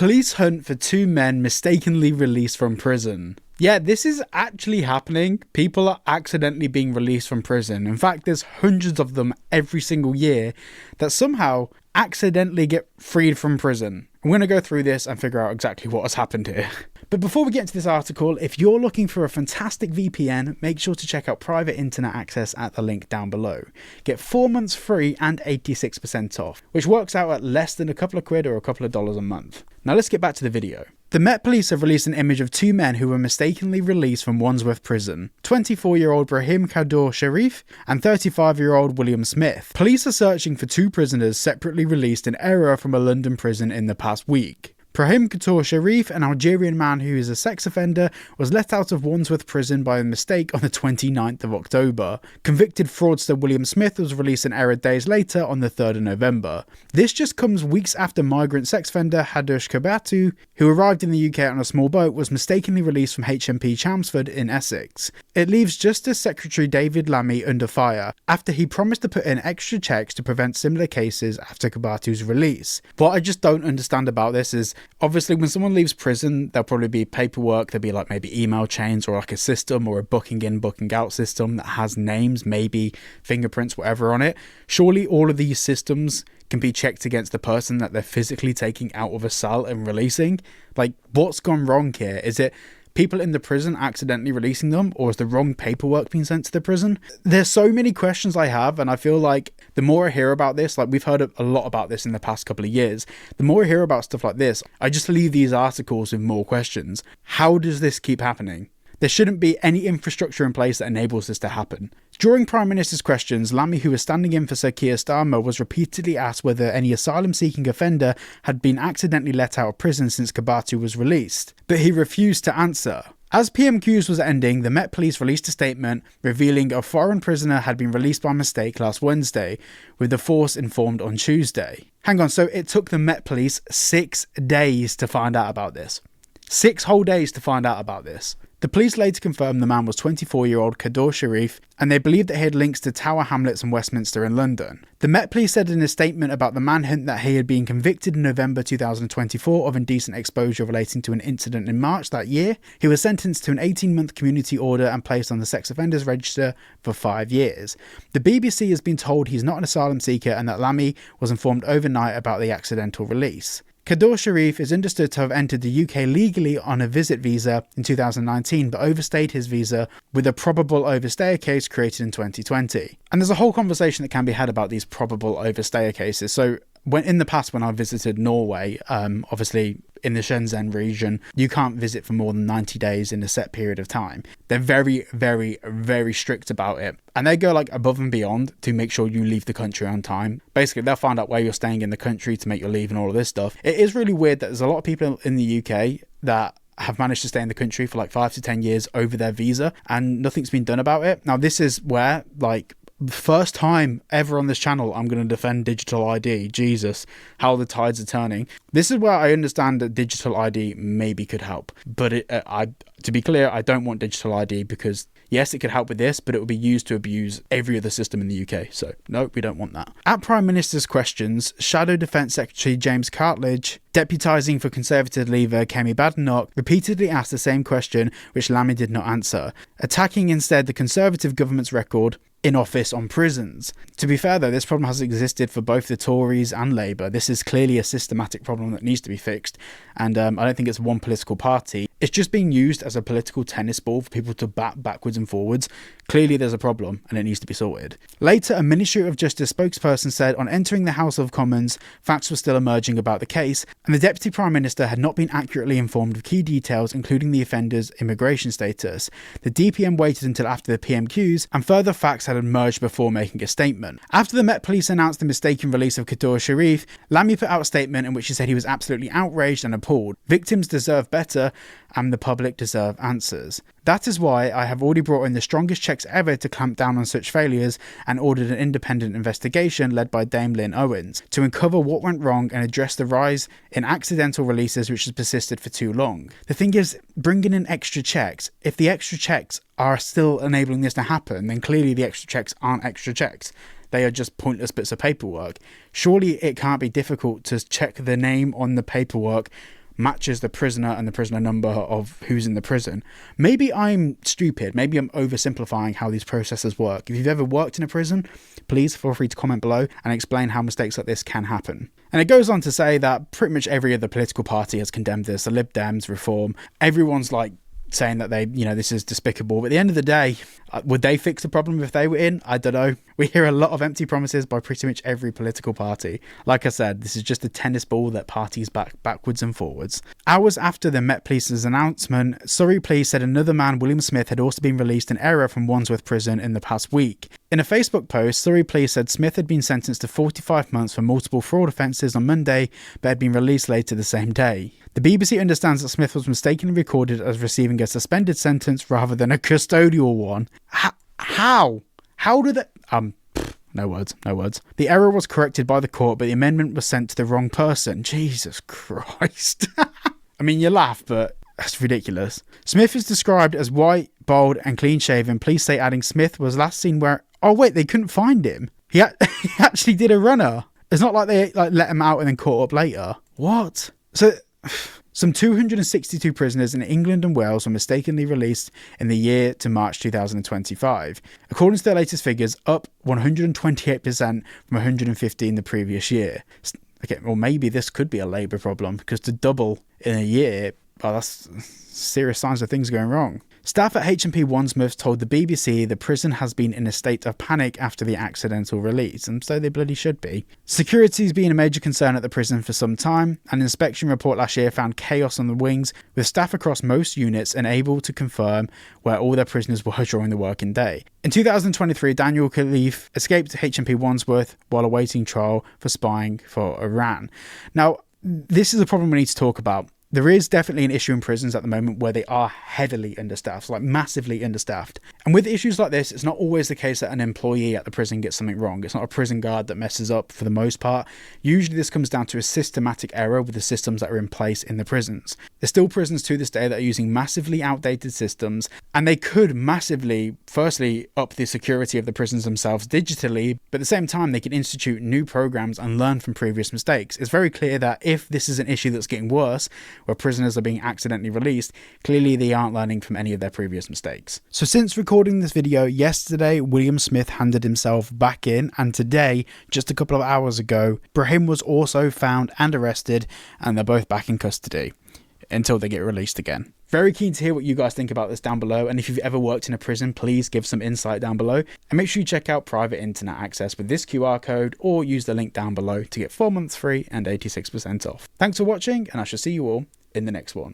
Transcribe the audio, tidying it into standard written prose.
Police hunt for two men mistakenly released from prison. Yeah, this is actually happening. People are accidentally being released from prison. In fact, there's hundreds of them every single year that somehow accidentally get freed from prison. I'm going to go through this and figure out exactly what has happened here. But before we get into this article, if you're looking for a fantastic VPN, make sure to check out private internet access at the link down below. Get 4 months free and 86% off, which works out at less than a couple of quid or a couple of dollars a month. Now let's get back to the video. The Met Police have released an image of two men who were mistakenly released from Wandsworth Prison, 24-year-old Brahim Kadur Sharif and 35-year-old William Smith. Police are searching for two prisoners separately released in error from a London prison in the past week. Brahim Kadur Sharif, an Algerian man who is a sex offender, was let out of Wandsworth Prison by a mistake on the 29th of October. Convicted fraudster William Smith was released in error days later on the 3rd of November. This just comes weeks after migrant sex offender Hadush Kabatu, who arrived in the UK on a small boat, was mistakenly released from HMP Chelmsford in Essex. It leaves Justice Secretary David Lammy under fire after he promised to put in extra checks to prevent similar cases after Kabatu's release. What I just don't understand about this is, obviously, when someone leaves prison, there'll probably be paperwork, there'll be like maybe email chains or like a system or a booking in, booking out system that has names, maybe fingerprints, whatever on it. Surely all of these systems can be checked against the person that they're physically taking out of a cell and releasing. Like, what's gone wrong here? Is it people in the prison accidentally releasing them, or is the wrong paperwork being sent to the prison? There's so many questions I have, and I feel like the more I hear about this, like we've heard a lot about this in the past couple of years, the more I hear about stuff like this, I just leave these articles with more questions. How does this keep happening? There shouldn't be any infrastructure in place that enables this to happen. During Prime Minister's questions, Lammy, who was standing in for Sir Keir Starmer, was repeatedly asked whether any asylum-seeking offender had been accidentally let out of prison since Kabatu was released, but he refused to answer. As PMQs was ending, the Met Police released a statement revealing a foreign prisoner had been released by mistake last Wednesday, with the force informed on Tuesday. Hang on, so it took the Met Police 6 days to find out about this. 6 whole days to find out about this. The police later confirmed the man was 24-year-old Kadur Sharif, and they believed that he had links to Tower Hamlets and Westminster in London. The Met Police said in a statement about the manhunt that he had been convicted in November 2024 of indecent exposure relating to an incident in March that year. He was sentenced to an 18-month community order and placed on the sex offenders register for 5 years. The BBC has been told he's not an asylum seeker and that Lammy was informed overnight about the accidental release. Kadur Sharif is understood to have entered the UK legally on a visit visa in 2019 but overstayed his visa with a probable overstayer case created in 2020. And there's a whole conversation that can be had about these probable overstayer cases. So when in the past when I visited Norway, obviously in the Shenzhen region, you can't visit for more than 90 days in a set period of time. They're very, very, very strict about it. And they go like above and beyond to make sure you leave the country on time. Basically, they'll find out where you're staying in the country to make your leave and all of this stuff. It is really weird that there's a lot of people in the UK that have managed to stay in the country for like 5 to 10 years over their visa and nothing's been done about it. Now, this is where, like, first time ever on this channel I'm going to defend digital ID. Jesus, how the tides are turning. This is where I understand that digital ID maybe could help, but to be clear, I don't want digital ID because yes, it could help with this, but it will be used to abuse every other system in the UK. So no, we don't want that. At Prime Minister's questions, Shadow Defence Secretary James Cartledge, deputising for Conservative leader Kemi Badenoch, repeatedly asked the same question which Lammy did not answer, attacking instead the Conservative government's record in office on prisons. To be fair though, this problem has existed for both the Tories and Labour. This is clearly a systematic problem that needs to be fixed, and I don't think it's one political party. It's just being used as a political tennis ball for people to bat backwards and forwards. Clearly there's a problem and it needs to be sorted. Later, a Ministry of Justice spokesperson said on entering the House of Commons, facts were still emerging about the case, and the Deputy Prime Minister had not been accurately informed of key details, including the offender's immigration status. The DPM waited until after the PMQs, and further facts had emerged before making a statement. After the Met Police announced the mistaken release of Kadur Sharif, Lammy put out a statement in which he said he was absolutely outraged and appalled. Victims deserve better, and the public deserve answers. That is why I have already brought in the strongest checks ever to clamp down on such failures and ordered an independent investigation led by Dame Lynn Owens to uncover what went wrong and address the rise in accidental releases which has persisted for too long. The thing is, bringing in extra checks, if the extra checks are still enabling this to happen, then clearly the extra checks aren't extra checks. They are just pointless bits of paperwork. Surely it can't be difficult to check the name on the paperwork matches the prisoner and the prisoner number of who's in the prison. Maybe I'm stupid. Maybe I'm oversimplifying how these processes work. If you've ever worked in a prison, please feel free to comment below and explain how mistakes like this can happen. And it goes on to say that pretty much every other political party has condemned this. The Lib Dems, Reform, everyone's like saying that they, this is despicable. But at the end of the day, would they fix the problem if they were in? I don't know. We hear a lot of empty promises by pretty much every political party. Like I said, this is just a tennis ball that parties backwards and forwards. Hours after the Met Police's announcement, Surrey Police said another man, William Smith, had also been released in error from Wandsworth Prison in the past week. In a Facebook post, Surrey Police said Smith had been sentenced to 45 months for multiple fraud offences on Monday, but had been released later the same day. The BBC understands that Smith was mistakenly recorded as receiving a suspended sentence rather than a custodial one. How? How did that... No words. The error was corrected by the court, but the amendment was sent to the wrong person. Jesus Christ. I mean, you laugh, but that's ridiculous. Smith is described as white, bald and clean-shaven. Police say adding Smith was last seen where... Oh, wait, they couldn't find him. He actually did a runner. It's not like they let him out and then caught up later. What? So... Some 262 prisoners in England and Wales were mistakenly released in the year to March 2025. According to their latest figures, up 128% from 115 the previous year. Okay, well, maybe this could be a Labour problem, because to double in a year, well, that's serious signs of things going wrong. Staff at H&P Wandsworth told the BBC the prison has been in a state of panic after the accidental release, and so they bloody should be. Security has been a major concern at the prison for some time. An inspection report last year found chaos on the wings, with staff across most units unable to confirm where all their prisoners were during the working day. In 2023, Daniel Khalif escaped H&P Wandsworth while awaiting trial for spying for Iran. Now, this is a problem we need to talk about. There is definitely an issue in prisons at the moment where they are heavily understaffed, like massively understaffed. And with issues like this, it's not always the case that an employee at the prison gets something wrong. It's not a prison guard that messes up for the most part. Usually this comes down to a systematic error with the systems that are in place in the prisons. There's still prisons to this day that are using massively outdated systems, and they could massively, firstly, up the security of the prisons themselves digitally, but at the same time, they can institute new programs and learn from previous mistakes. It's very clear that if this is an issue that's getting worse, where prisoners are being accidentally released, clearly they aren't learning from any of their previous mistakes. So since recording this video yesterday, William Smith handed himself back in, and today, just a couple of hours ago, Brahim was also found and arrested, and they're both back in custody until they get released again. Very keen to hear what you guys think about this down below, and if you've ever worked in a prison, please give some insight down below, and make sure you check out private internet access with this QR code, or use the link down below to get 4 months free and 86% off. Thanks for watching, and I shall see you all in the next one.